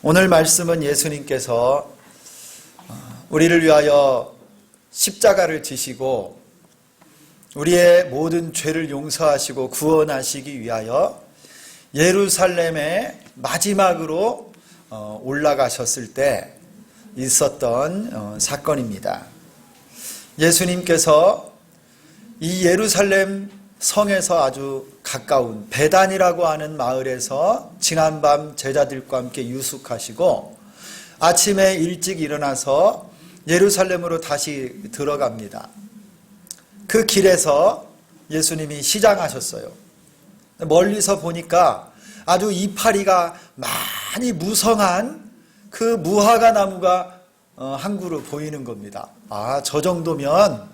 오늘 말씀은 예수님께서 우리를 위하여 십자가를 지시고 우리의 모든 죄를 용서하시고 구원하시기 위하여 예루살렘에 마지막으로 올라가셨을 때 있었던 사건입니다. 예수님께서 이 예루살렘 성에서 아주 가까운 베단이라고 하는 마을에서 지난밤 제자들과 함께 유숙하시고 아침에 일찍 일어나서 예루살렘으로 다시 들어갑니다. 그 길에서 예수님이 시장하셨어요. 멀리서 보니까 아주 이파리가 많이 무성한 그 무화과 나무가 한 그루 보이는 겁니다. 저 정도면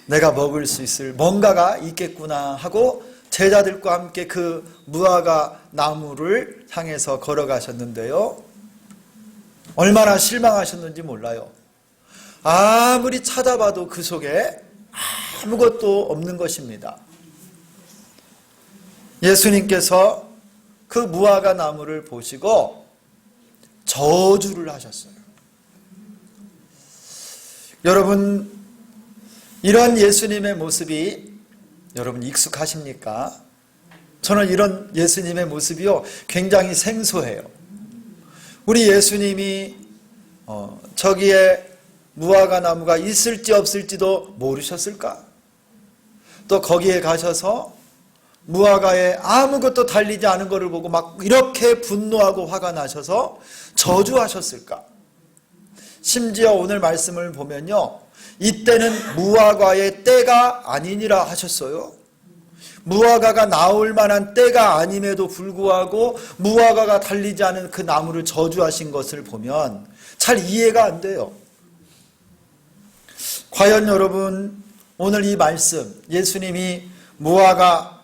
내가 먹을 수 있을 뭔가가 있겠구나 하고 제자들과 함께 그 무화과 나무를 향해서 걸어가셨는데요. 얼마나 실망하셨는지 몰라요. 아무리 찾아봐도 그 속에 아무것도 없는 것입니다. 예수님께서 그 무화과 나무를 보시고 저주를 하셨어요. 여러분, 이런 예수님의 모습이 여러분 익숙하십니까? 저는 이런 예수님의 모습이요 굉장히 생소해요. 우리 예수님이 저기에 무화과 나무가 있을지 없을지도 모르셨을까? 또 거기에 가셔서 무화과에 아무것도 달리지 않은 것을 보고 막 이렇게 분노하고 화가 나셔서 저주하셨을까? 심지어 오늘 말씀을 보면요, 이때는 무화과의 때가 아니니라 하셨어요. 무화과가 나올 만한 때가 아님에도 불구하고 무화과가 달리지 않은 그 나무를 저주하신 것을 보면 잘 이해가 안 돼요. 과연 여러분, 오늘 이 말씀, 예수님이 무화과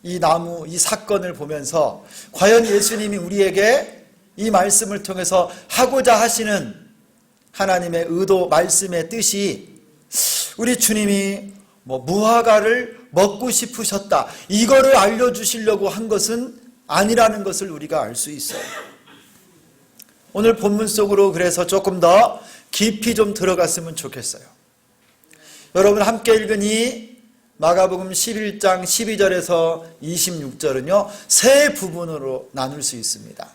이 나무, 이 사건을 보면서 과연 예수님이 우리에게 이 말씀을 통해서 하고자 하시는 하나님의 의도, 말씀의 뜻이 우리 주님이 무화과를 먹고 싶으셨다, 이거를 알려주시려고 한 것은 아니라는 것을 우리가 알 수 있어요. 오늘 본문 속으로 그래서 조금 더 깊이 좀 들어갔으면 좋겠어요. 여러분 함께 읽은 이 마가복음 11장 12절에서 26절은요 세 부분으로 나눌 수 있습니다.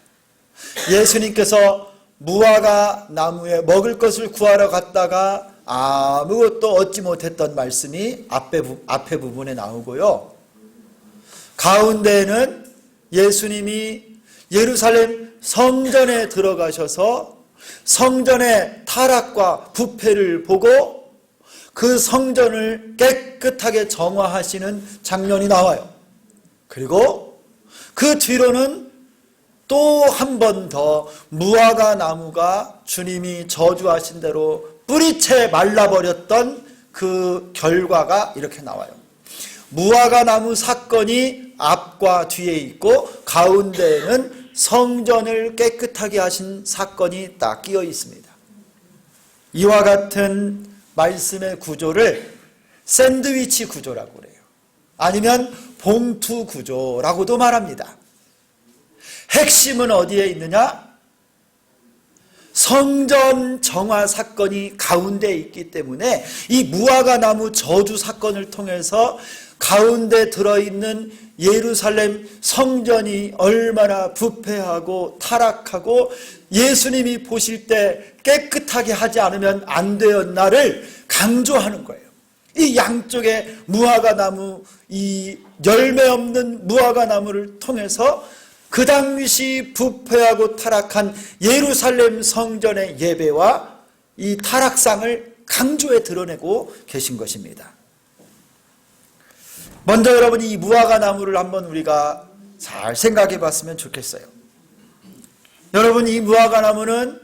예수님께서 무화과 나무에 먹을 것을 구하러 갔다가 아무것도 얻지 못했던 말씀이 앞에 부분에 나오고요. 가운데에는 예수님이 예루살렘 성전에 들어가셔서 성전의 타락과 부패를 보고 그 성전을 깨끗하게 정화하시는 장면이 나와요. 그리고 그 뒤로는 또 한 번 더 무화과 나무가 주님이 저주하신 대로 뿌리채 말라버렸던 그 결과가 이렇게 나와요. 무화과 나무 사건이 앞과 뒤에 있고 가운데에는 성전을 깨끗하게 하신 사건이 딱 끼어 있습니다. 이와 같은 말씀의 구조를 샌드위치 구조라고 그래요. 아니면 봉투 구조라고도 말합니다. 핵심은 어디에 있느냐? 성전 정화 사건이 가운데에 있기 때문에 이 무화과 나무 저주 사건을 통해서 가운데 들어있는 예루살렘 성전이 얼마나 부패하고 타락하고 예수님이 보실 때 깨끗하게 하지 않으면 안 되었나를 강조하는 거예요. 이 양쪽에 무화과 나무, 이 열매 없는 무화과 나무를 통해서 그 당시 부패하고 타락한 예루살렘 성전의 예배와 이 타락상을 강조해 드러내고 계신 것입니다. 먼저 여러분이 이 무화과 나무를 한번 우리가 잘 생각해 봤으면 좋겠어요. 여러분, 이 무화과 나무는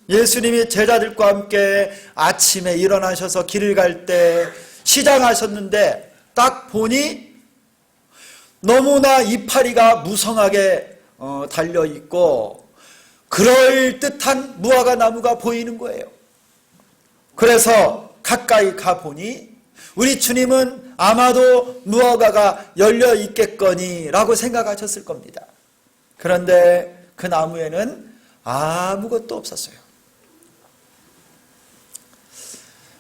예수님이 제자들과 함께 아침에 일어나셔서 길을 갈 때 시장하셨는데 딱 보니 너무나 이파리가 무성하게 달려있고 그럴듯한 무화과 나무가 보이는 거예요. 그래서 가까이 가보니 우리 주님은 아마도 무화과가 열려 있겠거니 라고 생각하셨을 겁니다. 그런데 그 나무에는 아무것도 없었어요.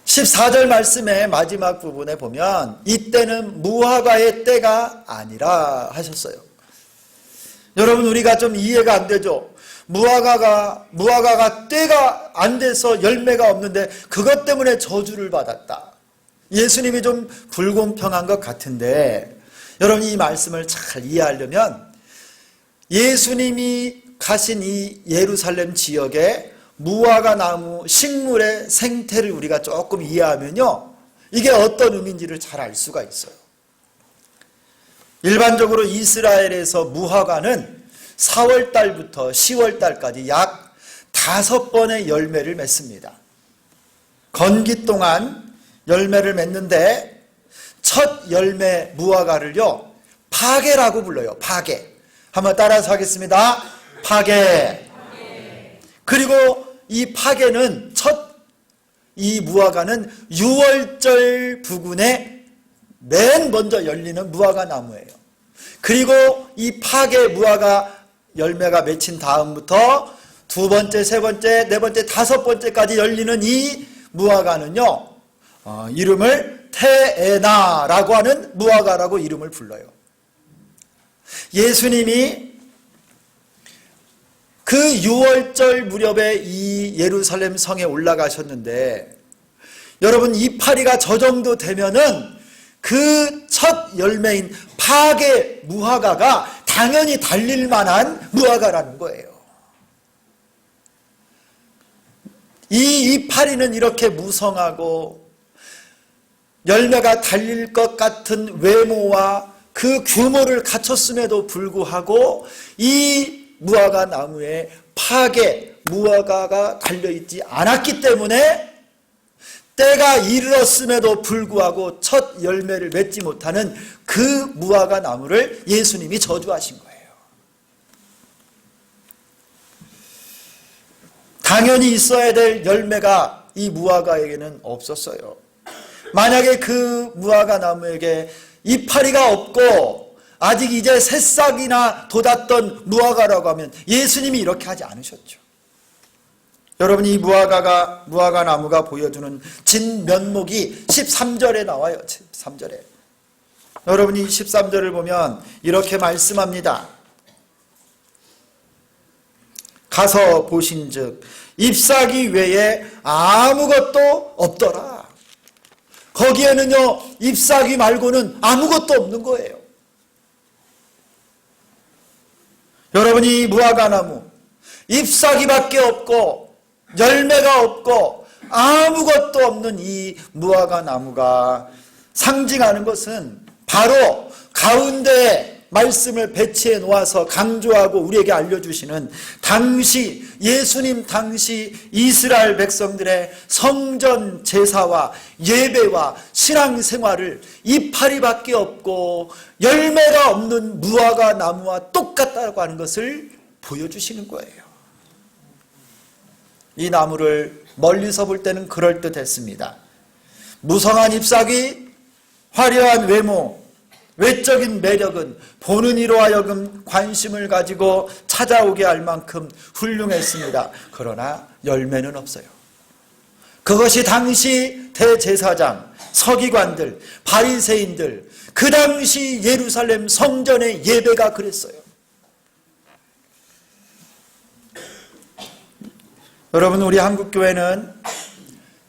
14절 말씀의 마지막 부분에 보면 이때는 무화과의 때가 아니라 하셨어요. 여러분, 우리가 좀 이해가 안 되죠? 무화과가 때가 안 돼서 열매가 없는데 그것 때문에 저주를 받았다. 예수님이 좀 불공평한 것 같은데, 여러분 이 말씀을 잘 이해하려면 예수님이 가신 이 예루살렘 지역에 무화과 나무 식물의 생태를 우리가 조금 이해하면요, 이게 어떤 의미인지를 잘 알 수가 있어요. 일반적으로 이스라엘에서 무화과는 4월 달부터 10월 달까지 약 5번의 열매를 맺습니다. 건기 동안 열매를 맺는데 첫 열매 무화과를요, 파게라고 불러요. 파게. 한번 따라서 하겠습니다. 파게. 그리고 이 파게는 이 무화과는 6월절 부근에 맨 먼저 열리는 무화과 나무예요. 그리고 이 파게 무화과 열매가 맺힌 다음부터 2번째, 3번째, 4번째, 5번째까지 열리는 이 무화과는요, 이름을 테에나라고 하는 무화과라고 이름을 불러요. 예수님이 그 6월절 무렵에 이 예루살렘 성에 올라가셨는데, 여러분 이파리가 저 정도 되면은 그 첫 열매인 파게 무화과가 당연히 달릴 만한 무화과라는 거예요. 이 이파리는 이렇게 무성하고 열매가 달릴 것 같은 외모와 그 규모를 갖췄음에도 불구하고 이 무화과 나무에 파게 무화과가 달려있지 않았기 때문에 때가 이르렀음에도 불구하고 첫 열매를 맺지 못하는 그 무화과 나무를 예수님이 저주하신 거예요. 당연히 있어야 될 열매가 이 무화과에게는 없었어요. 만약에 그 무화과 나무에게 이파리가 없고 아직 이제 새싹이나 돋았던 무화과라고 하면 예수님이 이렇게 하지 않으셨죠. 여러분, 이 무화과 나무가 보여주는 진면목이 13절에 나와요. 13절에. 여러분이 13절을 보면 이렇게 말씀합니다. 가서 보신즉 잎사귀 외에 아무것도 없더라. 거기에는요, 잎사귀 말고는 아무것도 없는 거예요. 여러분이 무화과 나무 잎사귀밖에 없고 열매가 없고 아무것도 없는 이 무화과 나무가 상징하는 것은 바로 가운데에 말씀을 배치해 놓아서 강조하고 우리에게 알려주시는 예수님 당시 이스라엘 백성들의 성전 제사와 예배와 신앙생활을 이파리밖에 없고 열매가 없는 무화과 나무와 똑같다고 하는 것을 보여주시는 거예요. 이 나무를 멀리서 볼 때는 그럴듯했습니다. 무성한 잎사귀, 화려한 외모, 외적인 매력은 보는 이로 하여금 관심을 가지고 찾아오게 할 만큼 훌륭했습니다. 그러나 열매는 없어요. 그것이 당시 대제사장, 서기관들, 바리새인들, 그 당시 예루살렘 성전의 예배가 그랬어요. 여러분, 우리 한국교회는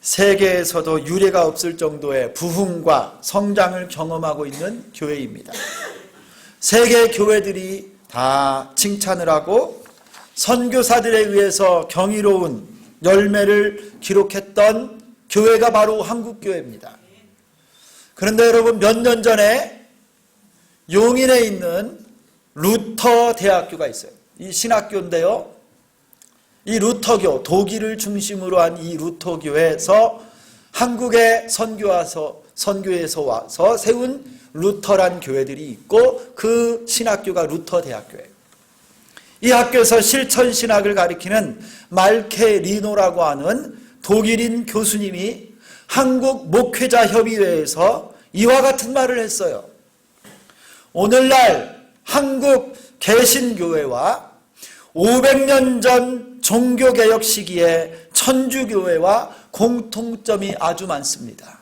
세계에서도 유례가 없을 정도의 부흥과 성장을 경험하고 있는 교회입니다. 세계 교회들이 다 칭찬을 하고 선교사들에 의해서 경이로운 열매를 기록했던 교회가 바로 한국교회입니다. 그런데 여러분, 몇 년 전에 용인에 있는 루터 대학교가 있어요. 이 신학교인데요, 이 루터교, 독일을 중심으로 한 이 루터교에서 한국에 선교에서 와서 세운 루터란 교회들이 있고 그 신학교가 루터 대학교예요. 이 학교에서 실천신학을 가리키는 말케리노라고 하는 독일인 교수님이 한국 목회자 협의회에서 이와 같은 말을 했어요. 오늘날 한국 개신교회와 500년 전 종교개혁 시기에 천주교회와 공통점이 아주 많습니다.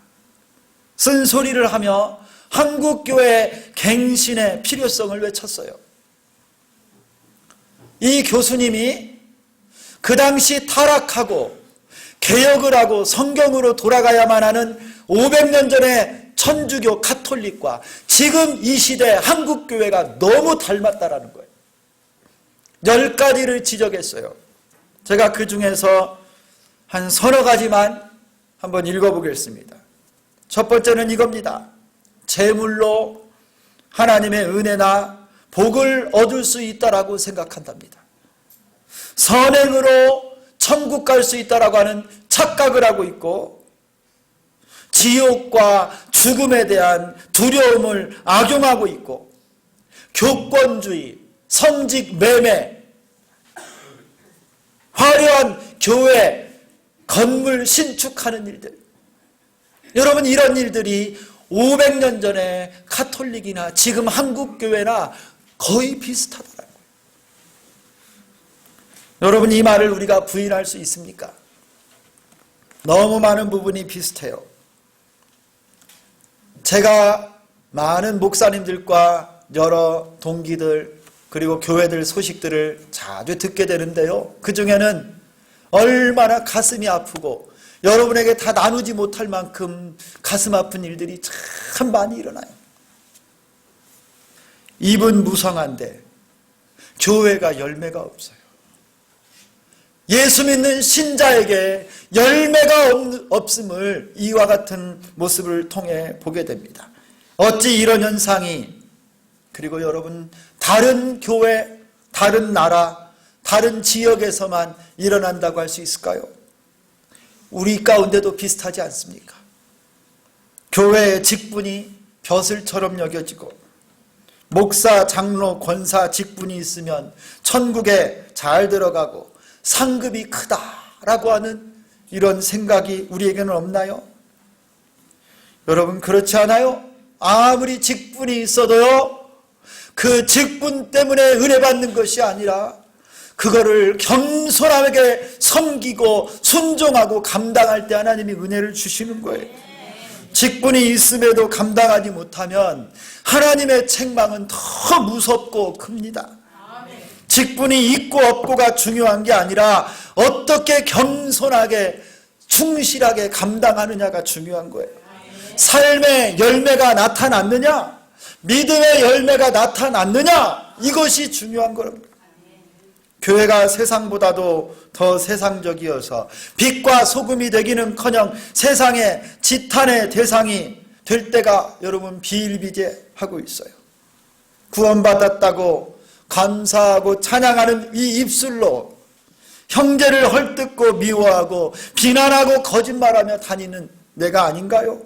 쓴소리를 하며 한국교회 갱신의 필요성을 외쳤어요. 이 교수님이 그 당시 타락하고 개혁을 하고 성경으로 돌아가야만 하는 500년 전의 천주교 가톨릭과 지금 이 시대 한국교회가 너무 닮았다라는 거예요. 10가지를 지적했어요. 제가 그 중에서 한 서너 가지만 한번 읽어보겠습니다. 첫 번째는 이겁니다. 재물로 하나님의 은혜나 복을 얻을 수 있다라고 생각한답니다. 선행으로 천국 갈 수 있다라고 하는 착각을 하고 있고, 지옥과 죽음에 대한 두려움을 악용하고 있고, 교권주의, 성직 매매, 화려한 교회 건물 신축하는 일들, 여러분 이런 일들이 500년 전에 가톨릭이나 지금 한국교회나 거의 비슷하더라고요. 여러분 이 말을 우리가 부인할 수 있습니까? 너무 많은 부분이 비슷해요. 제가 많은 목사님들과 여러 동기들 그리고 교회들 소식들을 자주 듣게 되는데요. 그 중에는 얼마나 가슴이 아프고 여러분에게 다 나누지 못할 만큼 가슴 아픈 일들이 참 많이 일어나요. 입은 무성한데 교회가 열매가 없어요. 예수 믿는 신자에게 열매가 없음을 이와 같은 모습을 통해 보게 됩니다. 어찌 이런 현상이, 그리고 여러분 다른 교회, 다른 나라, 다른 지역에서만 일어난다고 할 수 있을까요? 우리 가운데도 비슷하지 않습니까? 교회의 직분이 벼슬처럼 여겨지고 목사, 장로, 권사 직분이 있으면 천국에 잘 들어가고 상급이 크다라고 하는 이런 생각이 우리에게는 없나요? 여러분 그렇지 않아요? 아무리 직분이 있어도요, 그 직분 때문에 은혜 받는 것이 아니라 그거를 겸손하게 섬기고 순종하고 감당할 때 하나님이 은혜를 주시는 거예요. 직분이 있음에도 감당하지 못하면 하나님의 책망은 더 무섭고 큽니다. 직분이 있고 없고가 중요한 게 아니라 어떻게 겸손하게 충실하게 감당하느냐가 중요한 거예요. 삶의 열매가 나타났느냐, 믿음의 열매가 나타났느냐, 이것이 중요한 겁니다. 교회가 세상보다도 더 세상적이어서 빛과 소금이 되기는커녕 세상의 지탄의 대상이 될 때가 여러분 비일비재하고 있어요. 구원받았다고 감사하고 찬양하는 이 입술로 형제를 헐뜯고 미워하고 비난하고 거짓말하며 다니는 내가 아닌가요?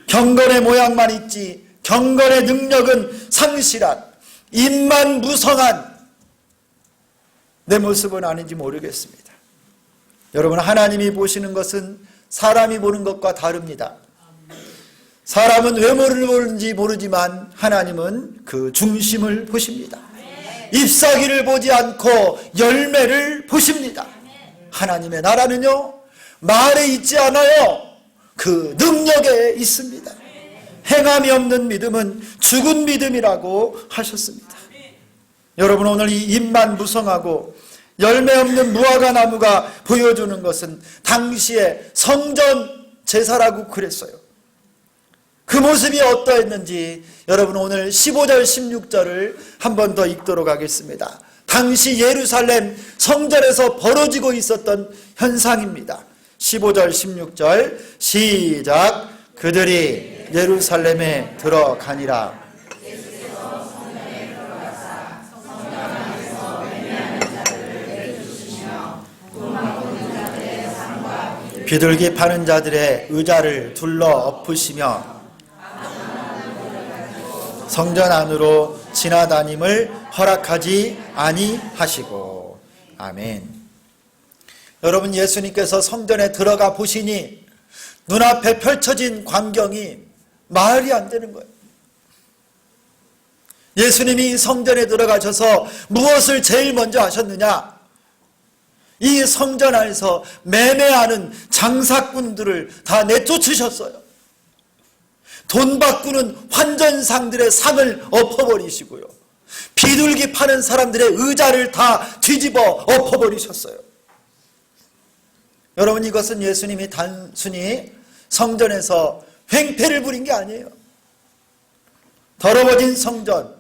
경건의 모양만 있지 경건의 능력은 상실한, 입만 무성한 내 모습은 아닌지 모르겠습니다. 여러분 하나님이 보시는 것은 사람이 보는 것과 다릅니다. 사람은 외모를 보는지 모르지만 하나님은 그 중심을 보십니다. 잎사귀를 보지 않고 열매를 보십니다. 하나님의 나라는요 말에 있지 않아요, 그 능력에 있습니다. 행함이 없는 믿음은 죽은 믿음이라고 하셨습니다. 여러분 오늘 이 잎만 무성하고 열매 없는 무화과 나무가 보여주는 것은 당시에 성전 제사라고 그랬어요. 그 모습이 어떠했는지 여러분 오늘 15절 16절을 한 번 더 읽도록 하겠습니다. 당시 예루살렘 성전에서 벌어지고 있었던 현상입니다. 15절 16절 시작. 그들이 예루살렘에 들어가니라. 비둘기 파는 자들의 의자를 둘러 엎으시며 성전 안으로 지나다님을 허락하지 아니하시고. 아멘. 여러분 예수님께서 성전에 들어가 보시니 눈앞에 펼쳐진 광경이 말이 안 되는 거예요. 예수님이 성전에 들어가셔서 무엇을 제일 먼저 하셨느냐? 이 성전 안에서 매매하는 장사꾼들을 다 내쫓으셨어요. 돈 바꾸는 환전상들의 상을 엎어버리시고요. 비둘기 파는 사람들의 의자를 다 뒤집어 엎어버리셨어요. 여러분, 이것은 예수님이 단순히 성전에서 횡패를 부린 게 아니에요. 더러워진 성전,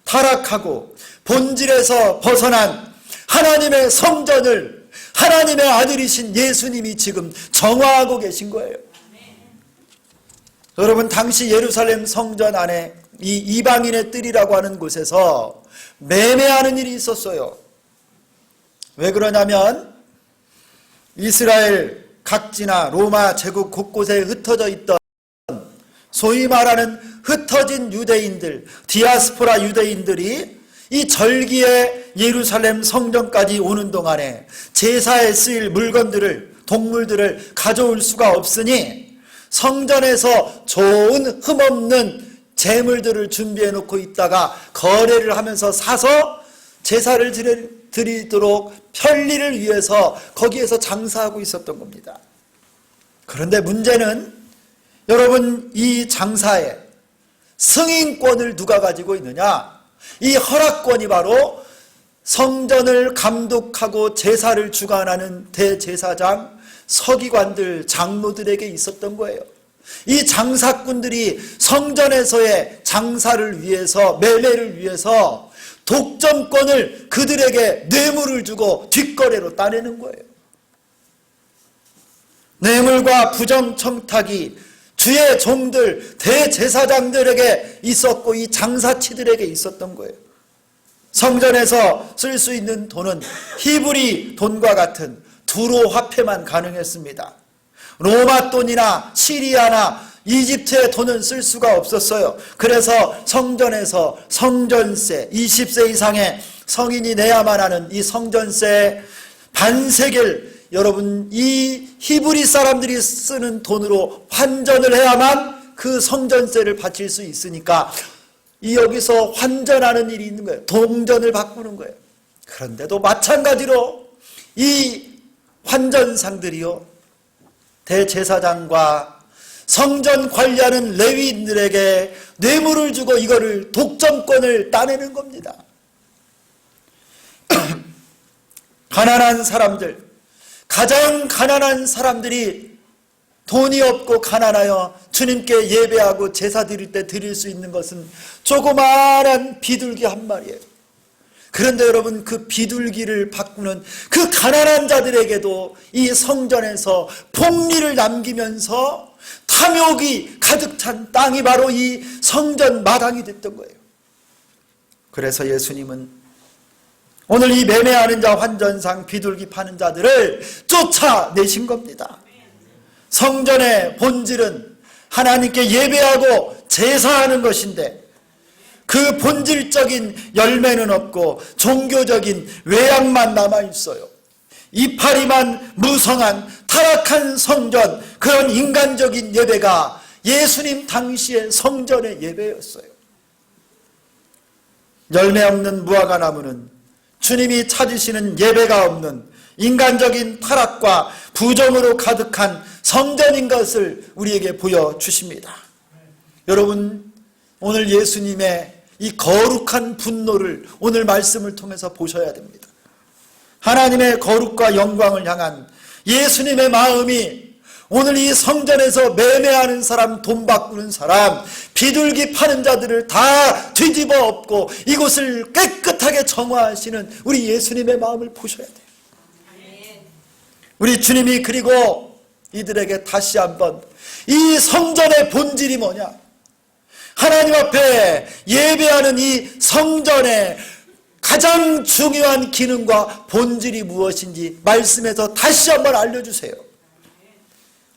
타락하고 본질에서 벗어난 하나님의 성전을 하나님의 아들이신 예수님이 지금 정화하고 계신 거예요. 여러분, 당시 예루살렘 성전 안에 이 이방인의 뜰이라고 하는 곳에서 매매하는 일이 있었어요. 왜 그러냐면 이스라엘 각지나 로마 제국 곳곳에 흩어져 있던 소위 말하는 흩어진 유대인들, 디아스포라 유대인들이 이 절기의 예루살렘 성전까지 오는 동안에 제사에 쓰일 물건들을, 동물들을 가져올 수가 없으니 성전에서 좋은 흠없는 재물들을 준비해 놓고 있다가 거래를 하면서 사서 제사를 드리도록 편리를 위해서 거기에서 장사하고 있었던 겁니다. 그런데 문제는 여러분, 이 장사에 승인권을 누가 가지고 있느냐? 이 허락권이 바로 성전을 감독하고 제사를 주관하는 대제사장, 서기관들, 장로들에게 있었던 거예요. 이 장사꾼들이 성전에서의 장사를 위해서, 매매를 위해서 독점권을 그들에게 뇌물을 주고 뒷거래로 따내는 거예요. 뇌물과 부정청탁이 주의 종들, 대제사장들에게 있었고 이 장사치들에게 있었던 거예요. 성전에서 쓸 수 있는 돈은 히브리 돈과 같은 두로 화폐만 가능했습니다. 로마 돈이나 시리아나 이집트의 돈은 쓸 수가 없었어요. 그래서 성전에서 성전세, 20세 이상의 성인이 내야만 하는 이 성전세 반세겔, 여러분, 이 히브리 사람들이 쓰는 돈으로 환전을 해야만 그 성전세를 바칠 수 있으니까 이 여기서 환전하는 일이 있는 거예요. 동전을 바꾸는 거예요. 그런데도 마찬가지로 이 환전상들이요, 대제사장과 성전 관리하는 레위인들에게 뇌물을 주고 이거를 독점권을 따내는 겁니다. 가난한 사람들, 가장 가난한 사람들이 돈이 없고 가난하여 주님께 예배하고 제사 드릴 때 드릴 수 있는 것은 조그마한 비둘기 한 마리예요. 그런데 여러분, 그 비둘기를 바꾸는 그 가난한 자들에게도 이 성전에서 폭리를 남기면서 탐욕이 가득 찬 땅이 바로 이 성전 마당이 됐던 거예요. 그래서 예수님은 오늘 이 매매하는 자, 환전상, 비둘기 파는 자들을 쫓아내신 겁니다. 성전의 본질은 하나님께 예배하고 제사하는 것인데 그 본질적인 열매는 없고 종교적인 외양만 남아있어요. 이파리만 무성한 타락한 성전, 그런 인간적인 예배가 예수님 당시의 성전의 예배였어요. 열매 없는 무화과 나무는 주님이 찾으시는 예배가 없는 인간적인 타락과 부정으로 가득한 성전인 것을 우리에게 보여주십니다. 여러분, 오늘 예수님의 이 거룩한 분노를 오늘 말씀을 통해서 보셔야 됩니다. 하나님의 거룩과 영광을 향한 예수님의 마음이 오늘 이 성전에서 매매하는 사람, 돈 바꾸는 사람, 비둘기 파는 자들을 다 뒤집어 엎고 이곳을 깨끗하게 정화하시는 우리 예수님의 마음을 보셔야 돼요. 우리 주님이 그리고 이들에게 다시 한번 이 성전의 본질이 뭐냐, 하나님 앞에 예배하는 이 성전의 가장 중요한 기능과 본질이 무엇인지 말씀에서 다시 한번 알려주세요.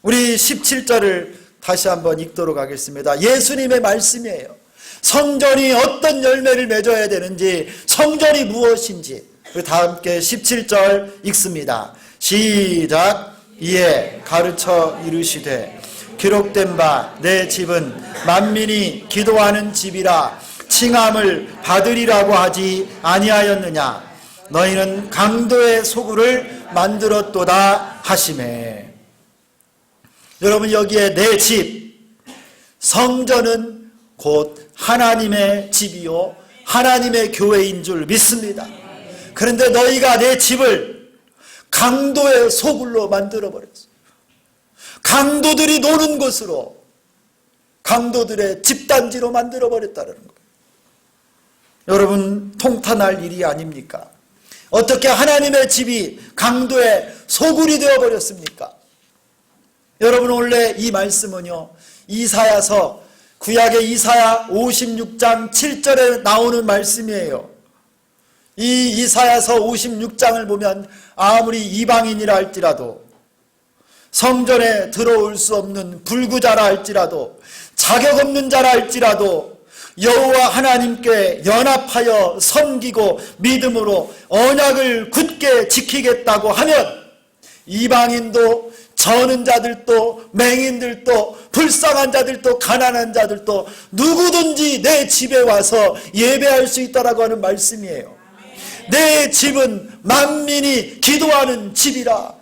우리 17절을 다시 한번 읽도록 하겠습니다. 예수님의 말씀이에요. 성전이 어떤 열매를 맺어야 되는지, 성전이 무엇인지. 다 함께 17절 읽습니다. 시작. 이에 가르쳐 이르시되 기록된 바 내 집은 만민이 기도하는 집이라 칭함을 받으리라고 하지 아니하였느냐. 너희는 강도의 소굴을 만들었도다 하시매. 여러분, 여기에 내 집, 성전은 곧 하나님의 집이요 하나님의 교회인 줄 믿습니다. 그런데 너희가 내 집을 강도의 소굴로 만들어버렸어요. 강도들이 노는 곳으로, 강도들의 집단지로 만들어버렸다는 거예요. 여러분, 통탄할 일이 아닙니까? 어떻게 하나님의 집이 강도의 소굴이 되어버렸습니까? 여러분, 원래 이 말씀은요, 이사야서, 구약의 이사야 56장 7절에 나오는 말씀이에요. 이 이사야서 56장을 보면 아무리 이방인이라 할지라도, 성전에 들어올 수 없는 불구자라 할지라도, 자격 없는 자라 할지라도 여호와 하나님께 연합하여 섬기고 믿음으로 언약을 굳게 지키겠다고 하면 이방인도, 저는 자들도, 맹인들도, 불쌍한 자들도, 가난한 자들도 누구든지 내 집에 와서 예배할 수 있다라고 하는 말씀이에요. 내 집은 만민이 기도하는 집이라.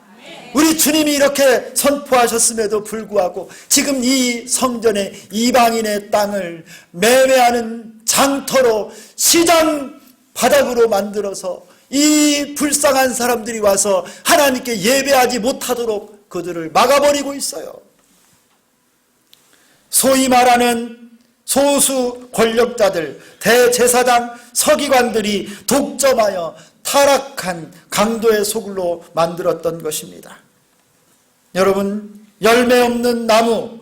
우리 주님이 이렇게 선포하셨음에도 불구하고 지금 이 성전에 이방인의 땅을 매매하는 장터로, 시장 바닥으로 만들어서 이 불쌍한 사람들이 와서 하나님께 예배하지 못하도록 그들을 막아버리고 있어요. 소위 말하는 소수 권력자들, 대제사장, 서기관들이 독점하여 타락한 강도의 소굴로 만들었던 것입니다. 여러분, 열매 없는 나무,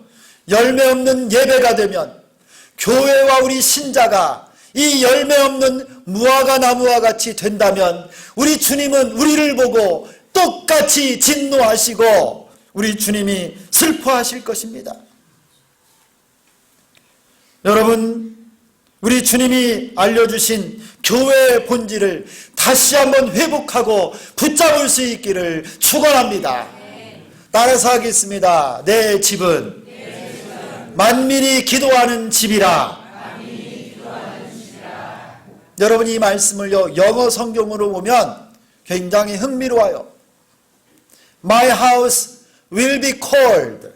열매 없는 예배가 되면 교회와 우리 신자가 이 열매 없는 무화과 나무와 같이 된다면 우리 주님은 우리를 보고 똑같이 진노하시고 우리 주님이 슬퍼하실 것입니다. 여러분, 우리 주님이 알려주신 교회의 본질을 다시 한번 회복하고 붙잡을 수 있기를 축원합니다. 따라서 하겠습니다. 내 집은 만민이 기도하는 집이라. 여러분, 이 말씀을요, 영어 성경으로 보면 굉장히 흥미로워요. My house will be called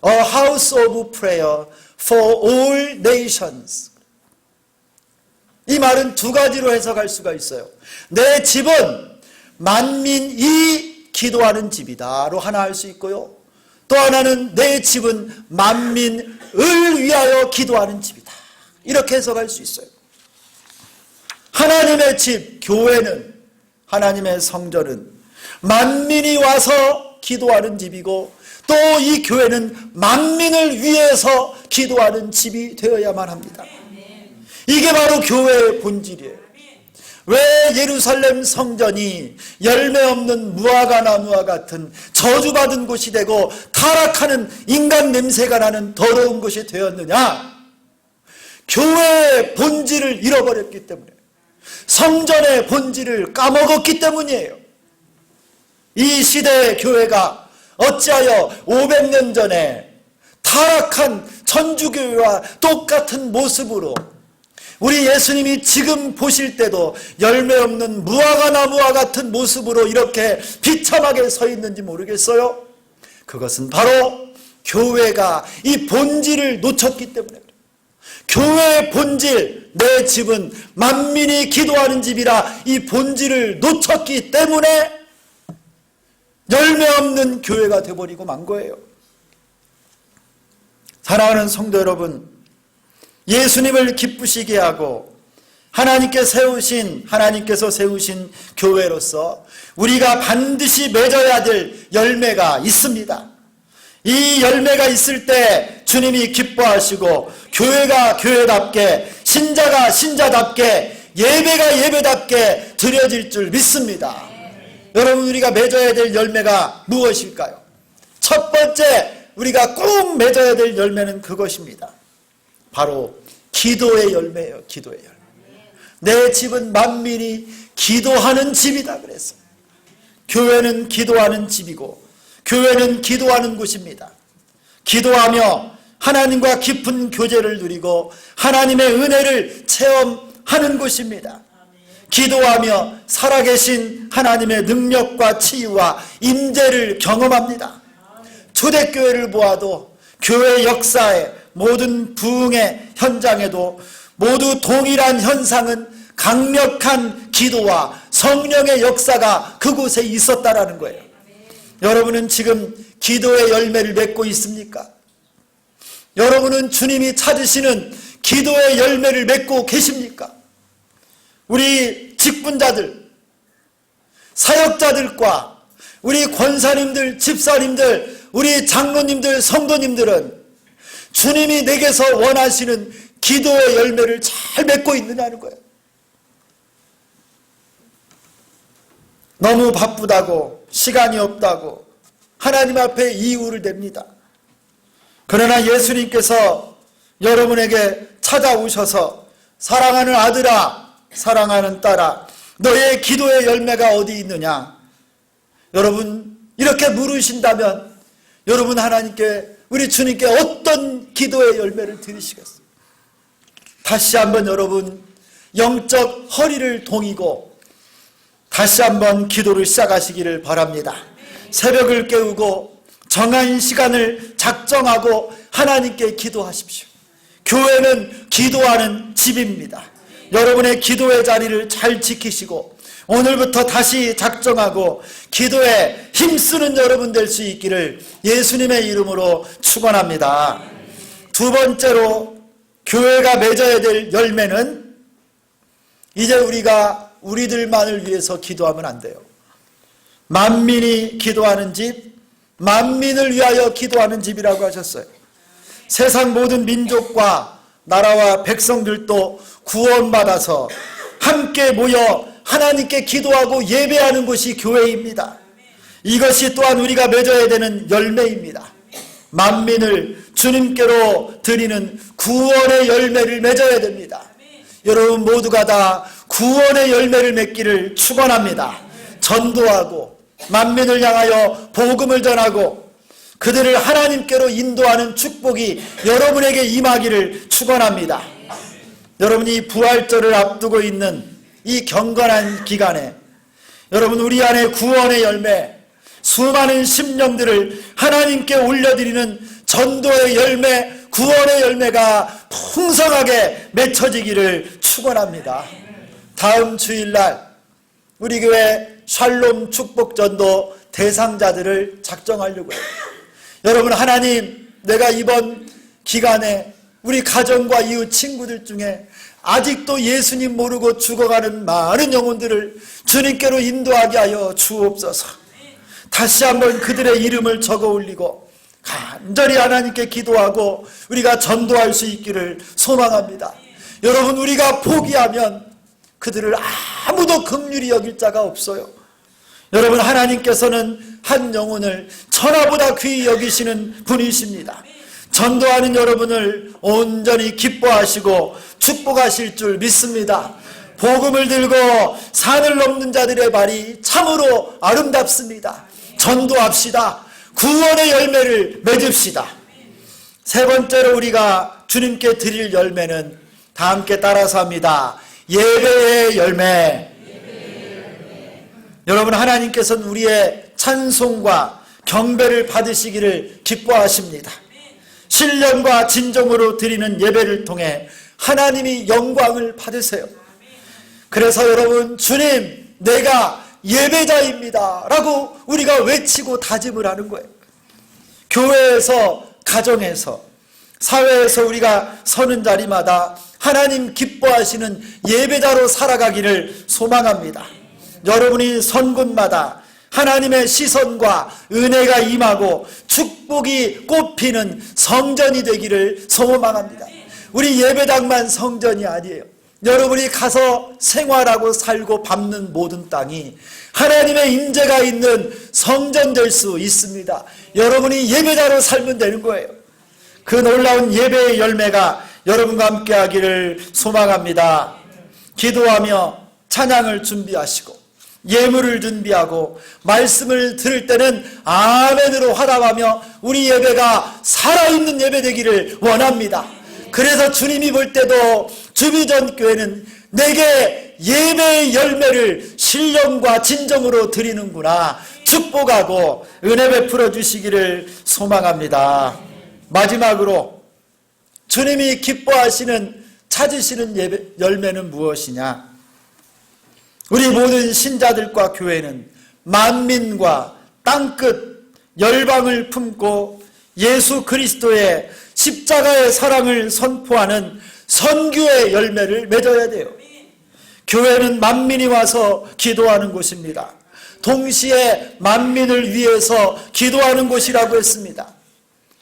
a house of prayer for all nations. 이 말은 두 가지로 해석할 수가 있어요. 내 집은 만민이 기도하는 집이다로 하나 할 수 있고요. 또 하나는 내 집은 만민을 위하여 기도하는 집이다. 이렇게 해석할 수 있어요. 하나님의 집, 교회는, 하나님의 성전은 만민이 와서 기도하는 집이고 또 이 교회는 만민을 위해서 기도하는 집이 되어야만 합니다. 이게 바로 교회의 본질이에요. 왜 예루살렘 성전이 열매 없는 무화과 나무와 같은 저주받은 곳이 되고 타락하는 인간 냄새가 나는 더러운 곳이 되었느냐? 교회의 본질을 잃어버렸기 때문에, 성전의 본질을 까먹었기 때문이에요. 이 시대의 교회가 어찌하여 500년 전에 타락한 천주교회와 똑같은 모습으로 우리 예수님이 지금 보실 때도 열매 없는 무화과 나무와 같은 모습으로 이렇게 비참하게 서 있는지 모르겠어요. 그것은 바로 교회가 이 본질을 놓쳤기 때문에 그래요. 교회의 본질, 내 집은 만민이 기도하는 집이라 이 본질을 놓쳤기 때문에 열매 없는 교회가 되어버리고 만 거예요. 사랑하는 성도 여러분, 예수님을 기쁘시게 하고 하나님께서 세우신 교회로서 우리가 반드시 맺어야 될 열매가 있습니다. 이 열매가 있을 때 주님이 기뻐하시고 교회가 교회답게, 신자가 신자답게, 예배가 예배답게 드려질 줄 믿습니다. 여러분, 우리가 맺어야 될 열매가 무엇일까요? 첫 번째 우리가 꼭 맺어야 될 열매는 그것입니다. 바로 기도의 열매예요. 기도의 열매. 내 집은 만민이 기도하는 집이다 그랬어. 교회는 기도하는 집이고 교회는 기도하는 곳입니다. 기도하며 하나님과 깊은 교제를 누리고 하나님의 은혜를 체험하는 곳입니다. 기도하며 살아계신 하나님의 능력과 치유와 임재를 경험합니다. 초대교회를 보아도 교회 역사의 모든 부흥의 현장에도 모두 동일한 현상은 강력한 기도와 성령의 역사가 그곳에 있었다라는 거예요. 여러분은 지금 기도의 열매를 맺고 있습니까? 여러분은 주님이 찾으시는 기도의 열매를 맺고 계십니까? 우리 직분자들, 사역자들과 우리 권사님들, 집사님들, 우리 장로님들, 성도님들은 주님이 내게서 원하시는 기도의 열매를 잘 맺고 있느냐는 거예요. 너무 바쁘다고, 시간이 없다고 하나님 앞에 이유를 댑니다. 그러나 예수님께서 여러분에게 찾아오셔서 사랑하는 아들아, 사랑하는 딸아, 너의 기도의 열매가 어디 있느냐? 여러분 이렇게 물으신다면 여러분 하나님께, 우리 주님께 어떤 기도의 열매를 드리시겠어요? 다시 한번 여러분 영적 허리를 동이고 다시 한번 기도를 시작하시기를 바랍니다. 새벽을 깨우고 정한 시간을 작정하고 하나님께 기도하십시오. 교회는 기도하는 집입니다. 여러분의 기도의 자리를 잘 지키시고 오늘부터 다시 작정하고 기도에 힘쓰는 여러분 될 수 있기를 예수님의 이름으로 축원합니다. 두 번째로 교회가 맺어야 될 열매는 이제 우리가 우리들만을 위해서 기도하면 안 돼요. 만민이 기도하는 집, 만민을 위하여 기도하는 집이라고 하셨어요. 세상 모든 민족과 나라와 백성들도 구원받아서 함께 모여 하나님께 기도하고 예배하는 곳이 교회입니다. 이것이 또한 우리가 맺어야 되는 열매입니다. 만민을 주님께로 드리는 구원의 열매를 맺어야 됩니다. 여러분 모두가 다 구원의 열매를 맺기를 축원합니다. 전도하고 만민을 향하여 복음을 전하고 그들을 하나님께로 인도하는 축복이 여러분에게 임하기를 축원합니다. 여러분이 부활절을 앞두고 있는 이 경건한 기간에 여러분 우리 안에 구원의 열매, 수많은 심령들을 하나님께 올려드리는 전도의 열매, 구원의 열매가 풍성하게 맺혀지기를 축원합니다. 다음 주일날 우리 교회 샬롬 축복전도 대상자들을 작정하려고 해요. 여러분 하나님, 내가 이번 기간에 우리 가정과 이웃 친구들 중에 아직도 예수님 모르고 죽어가는 많은 영혼들을 주님께로 인도하게 하여 주옵소서. 다시 한번 그들의 이름을 적어 올리고 간절히 하나님께 기도하고 우리가 전도할 수 있기를 소망합니다. 여러분 우리가 포기하면 그들을 아무도 긍휼히 여길 자가 없어요. 여러분 하나님께서는 한 영혼을 천하보다 귀히 여기시는 분이십니다. 전도하는 여러분을 온전히 기뻐하시고 축복하실 줄 믿습니다. 복음을 들고 산을 넘는 자들의 발이 참으로 아름답습니다. 전도합시다. 구원의 열매를 맺읍시다. 세 번째로 우리가 주님께 드릴 열매는 다 함께 따라서 합니다. 예배의 열매. 여러분 하나님께서는 우리의 찬송과 경배를 받으시기를 기뻐하십니다. 신령과 진정으로 드리는 예배를 통해 하나님이 영광을 받으세요. 그래서 여러분 주님 내가 예배자입니다 라고 우리가 외치고 다짐을 하는 거예요. 교회에서, 가정에서, 사회에서 우리가 서는 자리마다 하나님 기뻐하시는 예배자로 살아가기를 소망합니다. 여러분이 선 곳마다 하나님의 시선과 은혜가 임하고 축복이 꽃피는 성전이 되기를 소망합니다. 우리 예배당만 성전이 아니에요. 여러분이 가서 생활하고 살고 밟는 모든 땅이 하나님의 임재가 있는 성전 될 수 있습니다. 여러분이 예배자로 살면 되는 거예요. 그 놀라운 예배의 열매가 여러분과 함께 하기를 소망합니다. 기도하며 찬양을 준비하시고 예물을 준비하고 말씀을 들을 때는 아멘으로 화답하며 우리 예배가 살아있는 예배 되기를 원합니다. 그래서 주님이 볼 때도 주비전 교회는 내게 예배의 열매를 신령과 진정으로 드리는구나 축복하고 은혜 베풀어 주시기를 소망합니다. 마지막으로 주님이 기뻐하시는 찾으시는 예배 열매는 무엇이냐? 우리 모든 신자들과 교회는 만민과 땅끝 열방을 품고 예수 그리스도의 십자가의 사랑을 선포하는 선교의 열매를 맺어야 돼요. 교회는 만민이 와서 기도하는 곳입니다. 동시에 만민을 위해서 기도하는 곳이라고 했습니다.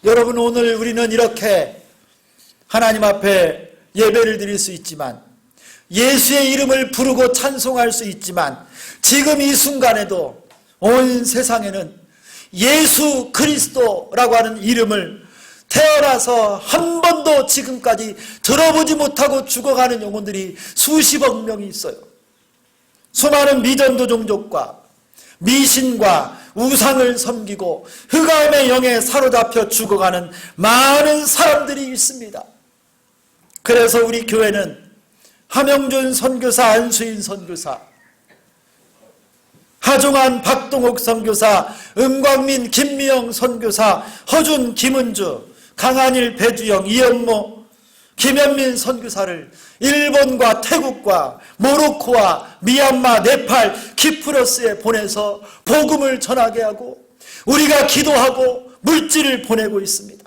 여러분, 오늘 우리는 이렇게 하나님 앞에 예배를 드릴 수 있지만, 예수의 이름을 부르고 찬송할 수 있지만, 지금 이 순간에도 온 세상에는 예수 그리스도라고 하는 이름을 태어나서 한 번도 지금까지 들어보지 못하고 죽어가는 영혼들이 수십억 명이 있어요. 수많은 미전도 종족과 미신과 우상을 섬기고 흑암의 영에 사로잡혀 죽어가는 많은 사람들이 있습니다. 그래서 우리 교회는 함영준 선교사, 안수인 선교사, 하종한 박동옥 선교사, 은광민 김미영 선교사, 허준 김은주, 강한일 배주영, 이연모, 김현민 선교사를 일본과 태국과 모로코와 미얀마, 네팔, 키프로스에 보내서 복음을 전하게 하고 우리가 기도하고 물질을 보내고 있습니다.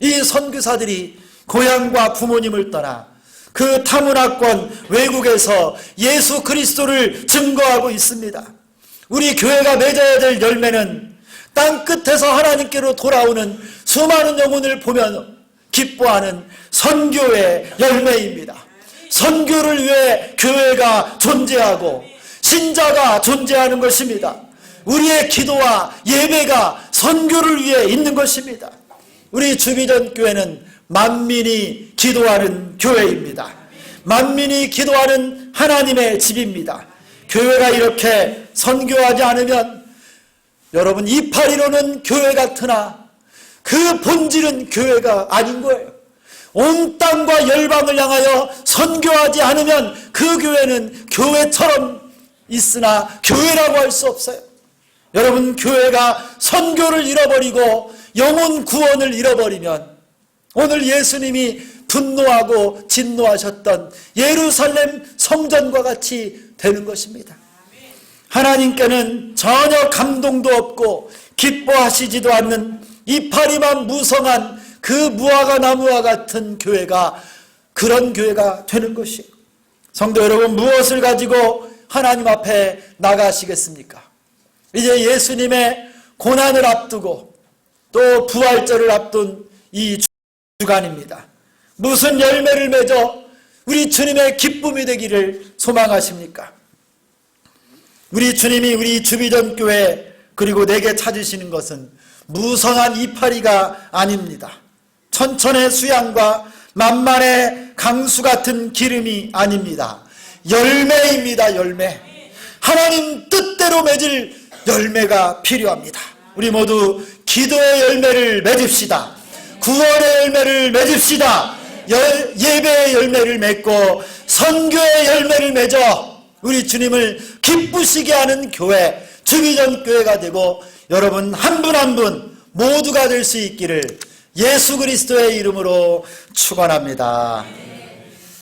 이 선교사들이 고향과 부모님을 떠나 그 타문화권 외국에서 예수 그리스도를 증거하고 있습니다. 우리 교회가 맺어야 될 열매는 땅끝에서 하나님께로 돌아오는 수많은 영혼을 보면 기뻐하는 선교의 열매입니다. 선교를 위해 교회가 존재하고 신자가 존재하는 것입니다. 우리의 기도와 예배가 선교를 위해 있는 것입니다. 우리 주비전 교회는 만민이 기도하는 교회입니다. 만민이 기도하는 하나님의 집입니다. 교회가 이렇게 선교하지 않으면 여러분, 이파리로는 교회 같으나 그 본질은 교회가 아닌 거예요. 온 땅과 열방을 향하여 선교하지 않으면 그 교회는 교회처럼 있으나 교회라고 할 수 없어요. 여러분, 교회가 선교를 잃어버리고 영혼 구원을 잃어버리면 오늘 예수님이 분노하고 진노하셨던 예루살렘 성전과 같이 되는 것입니다. 하나님께는 전혀 감동도 없고 기뻐하시지도 않는 이파리만 무성한 그 무화과 나무와 같은 교회가 그런 교회가 되는 것이에요. 성도 여러분, 무엇을 가지고 하나님 앞에 나가시겠습니까? 이제 예수님의 고난을 앞두고 또 부활절을 앞둔 이 주간입니다. 무슨 열매를 맺어 우리 주님의 기쁨이 되기를 소망하십니까? 우리 주님이 우리 주비전 교회 그리고 내게 찾으시는 것은 무성한 이파리가 아닙니다. 천천의 수양과 만만의 강수 같은 기름이 아닙니다. 열매입니다. 열매. 하나님 뜻대로 맺을 열매가 필요합니다. 우리 모두 기도의 열매를 맺읍시다. 구원의 열매를 맺읍시다. 예배의 열매를 맺고 선교의 열매를 맺어 우리 주님을 기쁘시게 하는 교회, 주비전 교회가 되고 여러분 한 분 한 분 모두가 될 수 있기를 예수 그리스도의 이름으로 축원합니다.